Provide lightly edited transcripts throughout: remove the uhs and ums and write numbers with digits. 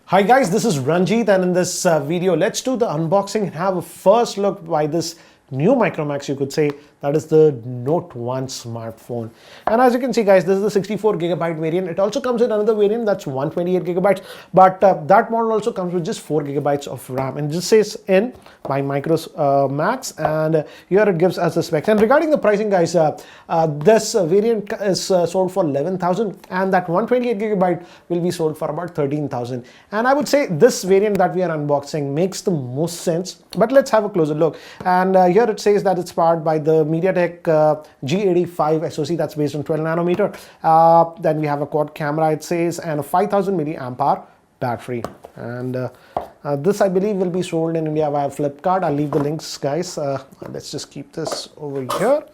Hi guys, this is Ranjit, and in this video let's do the unboxing and have a first look by this new Micromax, you could say, that is the Note 1 smartphone. And as you can see guys, this is the 64GB variant. It also comes in another variant that's 128GB, but that model also comes with just 4GB of RAM, and just says in by Micromax, and here it gives us the specs. And regarding the pricing guys, this variant is sold for 11,000, and that 128GB will be sold for about 13,000. And I would say this variant that we are unboxing makes the most sense, but let's have a closer look. And here it says that it's powered by the MediaTek G85 SoC that's based on 12nm. Then we have a quad camera, it says, and a 5000 mAh battery. And this I believe will be sold in India via Flipkart. I'll leave the links guys. Let's just keep this over here.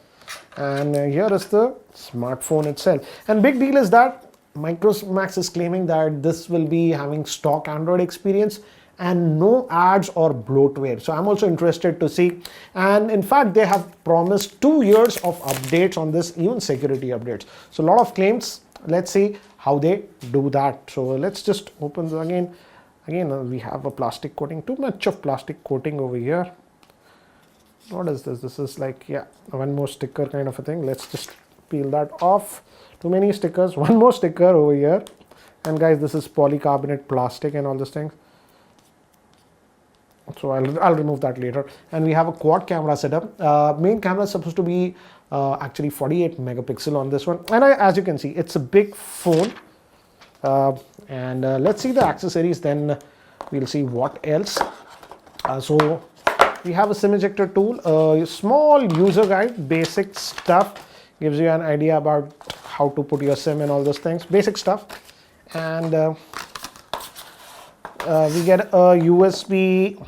And here is the smartphone itself. And big deal is that Micromax is claiming that this will be having stock Android experience and no ads or bloatware. So I'm also interested to see. And in fact, they have promised 2 years of updates on this, even security updates. So a lot of claims. Let's see how they do that. So let's just open this again. We have a plastic coating, too much of plastic coating over here. What is this? This is like, yeah, one more sticker kind of a thing. Let's just peel that off. Too many stickers. One more sticker over here. And guys, this is polycarbonate plastic and all these things. So I'll remove that later. And we have a quad camera setup. Main camera is supposed to be actually 48 megapixel on this one. And as you can see, it's a big phone. And let's see the accessories, then we'll see what else. So we have a SIM ejector tool, a small user guide, basic stuff, gives you an idea about how to put your SIM and all those things, basic stuff. And we get a USB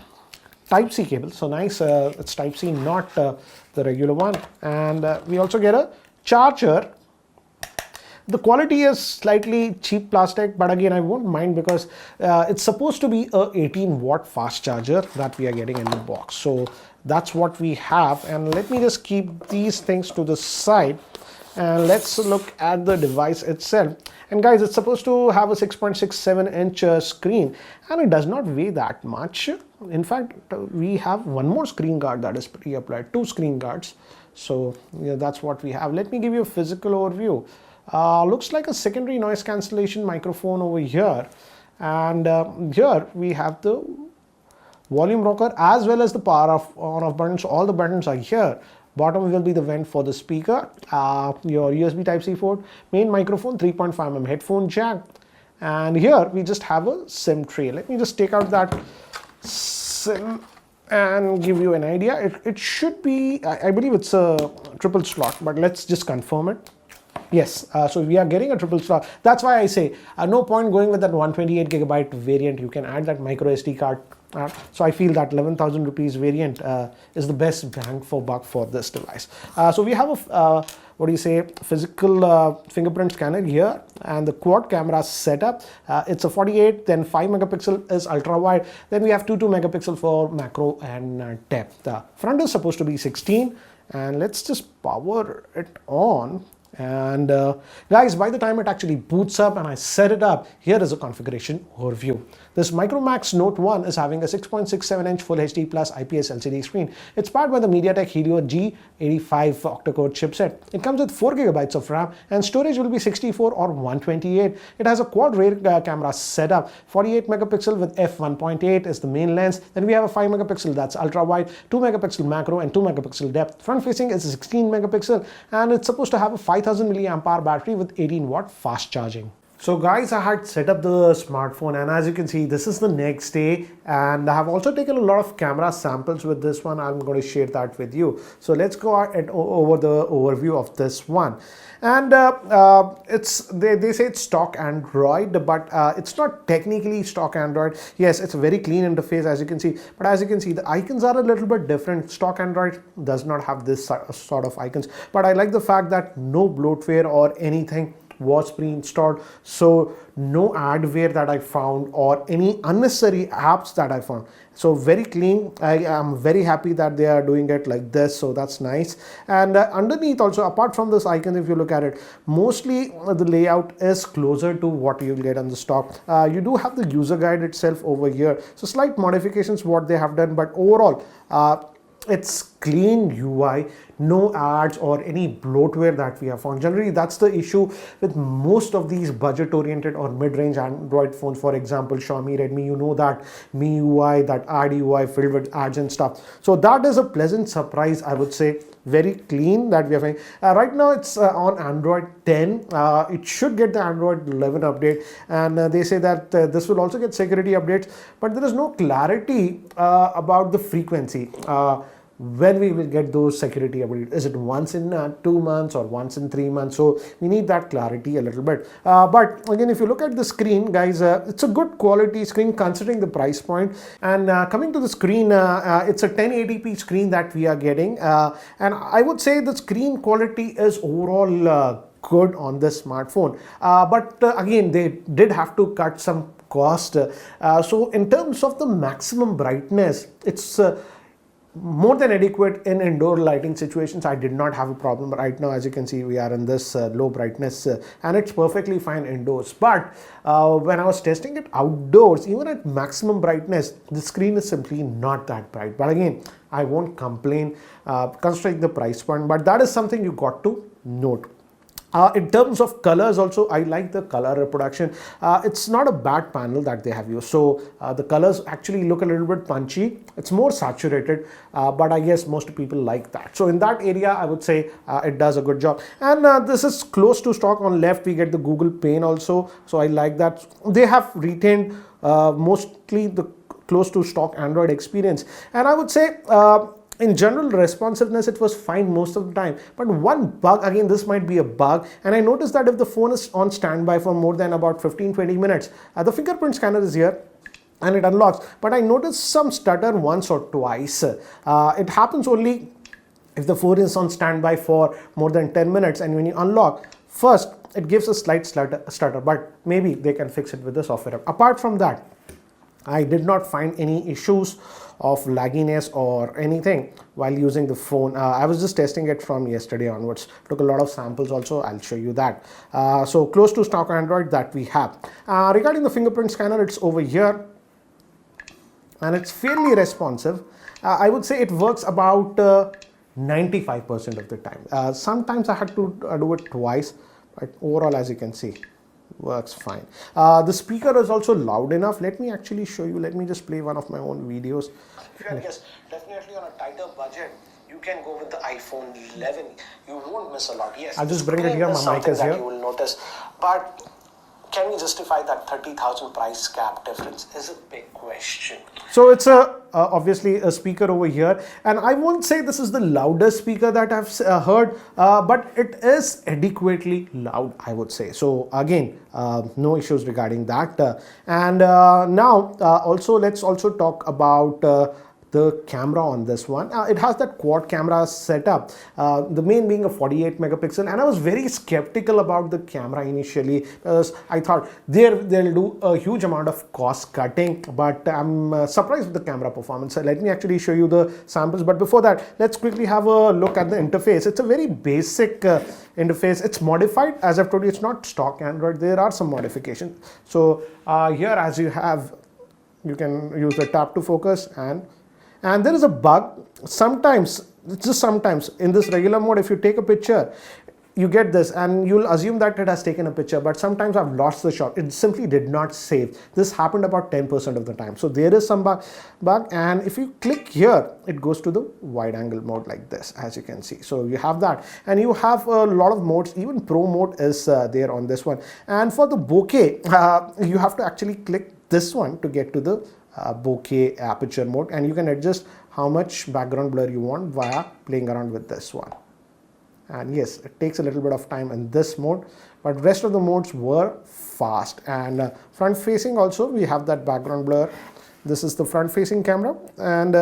Type-C cable, so nice. It's Type-C, not the regular one. And we also get a charger. The quality is slightly cheap plastic, but again I won't mind because it's supposed to be a 18-watt fast charger that we are getting in the box. So that's what we have. And let me just keep these things to the side, and let's look at the device itself. And guys, it's supposed to have a 6.67-inch screen, and it does not weigh that much. In fact, we have one more screen guard that is pre-applied, 2 screen guards. So yeah, that's what we have. Let me give you a physical overview. Looks like a secondary noise cancellation microphone over here. And here we have the volume rocker as well as the power on-off buttons. All the buttons are here. Bottom will be the vent for the speaker, your USB Type-C port, main microphone, 3.5mm headphone jack, and here we just have a SIM tray. Let me just take out that SIM and give you an idea. It should be, I believe it's a triple slot, but let's just confirm it. Yes, so we are getting a triple slot. That's why I say no point going with that 128GB variant. You can add that micro SD card. So I feel that 11,000 rupees variant is the best bang for buck for this device. So we have a physical fingerprint scanner here, and the quad camera setup. It's a 48, then 5 megapixel is ultra wide. Then we have 2 megapixel for macro and depth. The front is supposed to be 16, and let's just power it on. And guys, by the time it actually boots up and I set it up, here is a configuration overview. This Micromax Note 1 is having a 6.67-inch Full HD Plus IPS LCD screen. It's powered by the MediaTek Helio G85 octa-core chipset. It comes with 4GB of RAM, and storage will be 64 or 128. It has a quad rear camera setup. 48 megapixel with f1.8 is the main lens. Then we have a 5 megapixel that's ultra wide, 2 megapixel macro, and 2 megapixel depth. Front facing is a 16 megapixel, and it's supposed to have a 5000 mAh battery with 18-watt fast charging. So guys, I had set up the smartphone, and as you can see, this is the next day, and I have also taken a lot of camera samples with this one. I'm going to share that with you. So let's go over the overview of this one. And they say it's stock Android, but it's not technically stock Android. Yes, it's a very clean interface, as you can see, but as you can see, the icons are a little bit different. Stock Android does not have this sort of icons, but I like the fact that no bloatware or anything was pre-installed, so no adware that I found or any unnecessary apps that I found. So very clean. I am very happy that they are doing it like this, so that's nice. And underneath also, apart from this icon, if you look at it, mostly the layout is closer to what you'll get on the stock. You do have the user guide itself over here, so slight modifications what they have done, but overall it's clean UI, no ads or any bloatware that we have found. Generally, that's the issue with most of these budget-oriented or mid-range Android phones. For example, Xiaomi, Redmi, you know that MIUI, that ad UI filled with ads and stuff. So that is a pleasant surprise, I would say. Very clean that we are finding. Right now it's on Android 10. It should get the Android 11 update, and they say that this will also get security updates, but there is no clarity about the frequency. When we will get those security updates. Is it once in 2 months or once in 3 months? So we need that clarity a little bit. But again, if you look at the screen, guys, it's a good quality screen considering the price point. And coming to the screen, it's a 1080p screen that we are getting. And I would say the screen quality is overall good on this smartphone. But again, they did have to cut some cost. So in terms of the maximum brightness, it's more than adequate in indoor lighting situations. I did not have a problem. Right now, as you can see, we are in this low brightness and it's perfectly fine indoors. But when I was testing it outdoors, even at maximum brightness, the screen is simply not that bright. But again, I won't complain considering the price point, but that is something you got to note. In terms of colors also, I like the color reproduction. It's not a bad panel that they have used. So the colors actually look a little bit punchy. It's more saturated, but I guess most people like that. So in that area, I would say it does a good job. And this is close to stock. On left, we get the Google Pane also. So I like that. They have retained mostly the close to stock Android experience. And I would say, in general responsiveness, it was fine most of the time. But one bug, again, this might be a bug, and I noticed that if the phone is on standby for more than about 15-20 minutes, the fingerprint scanner is here and it unlocks. But I noticed some stutter once or twice. It happens only if the phone is on standby for more than 10 minutes, and when you unlock, first it gives a slight stutter, but maybe they can fix it with the software. Apart from that, I did not find any issues of lagginess or anything while using the phone. I was just testing it from yesterday onwards. Took a lot of samples also. I'll show you that. So close to stock Android that we have. Regarding the fingerprint scanner, it's over here and it's fairly responsive. I would say it works about 95% of the time. Sometimes I had to do it twice, but overall, as you can see, works fine. The speaker is also loud enough. Let me actually show you. Let me just play one of my own videos. If you can guess, definitely on a tighter budget, you can go with the iPhone 11. You won't miss a lot. Yes, I'll just bring it here. My mic is here. You will notice, but can we justify that 30,000 price cap difference is a big question. So it's obviously a speaker over here, and I won't say this is the loudest speaker that I've heard, but it is adequately loud, I would say. So again, no issues regarding that. Now also let's also talk about the camera on this one. It has that quad camera setup, the main being a 48 megapixel, and I was very skeptical about the camera initially because I thought they'll do a huge amount of cost cutting, but I'm surprised with the camera performance. So let me actually show you the samples, but before that, let's quickly have a look at the interface. It's a very basic interface. It's modified, as I've told you, it's not stock Android. There are some modifications. So here, as you have, you can use the tap to focus, and there is a bug. Sometimes, just sometimes, in this regular mode, if you take a picture, you get this and you'll assume that it has taken a picture, but sometimes I've lost the shot. It simply did not save. This happened about 10% of the time. So there is some bug, and if you click here, it goes to the wide angle mode like this, as you can see. So you have that, and you have a lot of modes. Even Pro mode is there on this one. And for the bokeh, you have to actually click this one to get to the bokeh aperture mode, and you can adjust how much background blur you want via playing around with this one. And yes, it takes a little bit of time in this mode, but rest of the modes were fast. And front facing also, we have that background blur. This is the front facing camera, and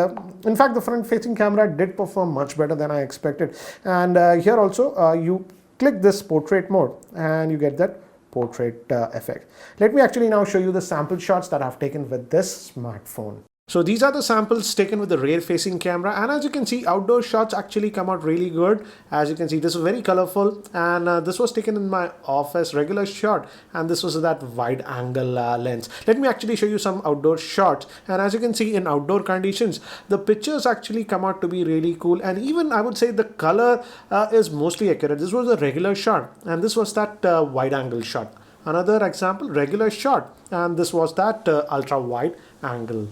in fact the front facing camera did perform much better than I expected. And here also you click this portrait mode and you get that portrait effect. Let me actually now show you the sample shots that I've taken with this smartphone. So these are the samples taken with the rear facing camera, and as you can see, outdoor shots actually come out really good. As you can see, this is very colorful, and this was taken in my office regular shot, and this was that wide angle lens. Let me actually show you some outdoor shots, and as you can see, in outdoor conditions, the pictures actually come out to be really cool, and even I would say the color is mostly accurate. This was a regular shot, and this was that wide angle shot. Another example, regular shot, and this was that ultra wide angle.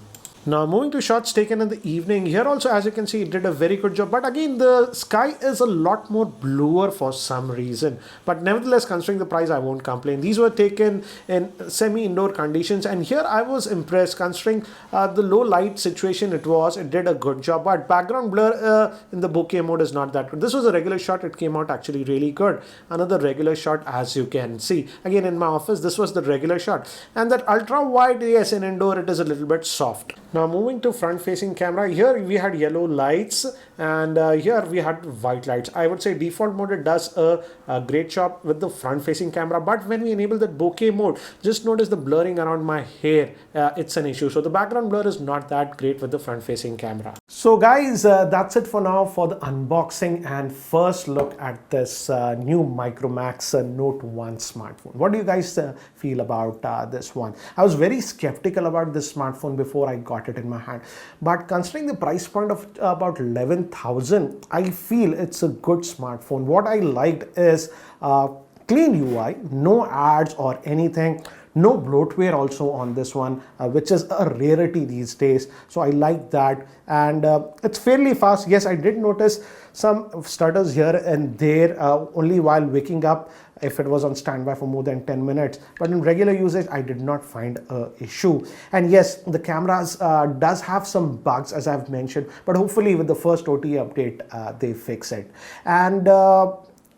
Now moving to shots taken in the evening, here also as you can see it did a very good job, but again the sky is a lot more bluer for some reason, but nevertheless considering the price I won't complain. These were taken in semi-indoor conditions, and here I was impressed considering the low light situation it did a good job, but background blur in the bokeh mode is not that good. This was a regular shot, it came out actually really good. Another regular shot as you can see. Again in my office this was the regular shot, and that ultra wide, yes, in indoor it is a little bit soft. Now moving to front facing camera, here we had yellow lights, and here we had white lights. I would say default mode it does a great job with the front facing camera, but when we enable that bokeh mode, just notice the blurring around my hair, it's an issue. So the background blur is not that great with the front facing camera. So guys, that's it for now for the unboxing and first look at this new Micromax Note 1 smartphone. What do you guys feel about this one? I was very skeptical about this smartphone before I got it in my hand, but considering the price point of about 11,000, I feel it's a good smartphone. What I liked is clean UI, no ads or anything, no bloatware also on this one, which is a rarity these days. So I like that, and it's fairly fast. Yes, I did notice some stutters here and there only while waking up if it was on standby for more than 10 minutes, but in regular usage I did not find an issue. And yes, the cameras does have some bugs as I've mentioned, but hopefully with the first OTA update they fix it. And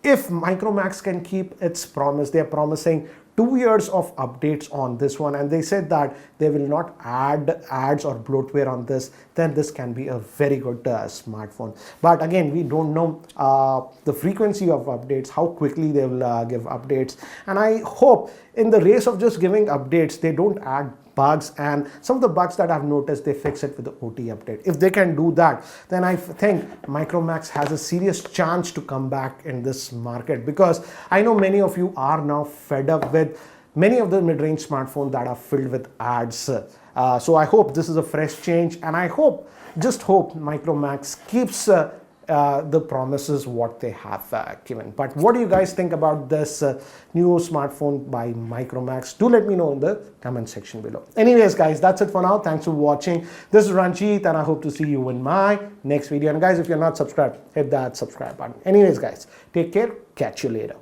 if Micromax can keep its promise, they are promising 2 years of updates on this one, and they said that they will not add ads or bloatware on this, then this can be a very good smartphone. But again, we don't know the frequency of updates, how quickly they will give updates, and I hope in the race of just giving updates they don't add bugs, and some of the bugs that I've noticed they fix it with the OT update. If they can do that, then I think Micromax has a serious chance to come back in this market, because I know many of you are now fed up with many of the mid-range smartphones that are filled with ads. So I hope this is a fresh change, and I just hope Micromax keeps the promises what they have given. But what do you guys think about this new smartphone by Micromax? Do let me know in the comment section below. Anyways guys, that's it for now. Thanks for watching. This is Ranjit, and I hope to see you in my next video. And guys, if you're not subscribed, hit that subscribe button. Anyways guys, take care, catch you later.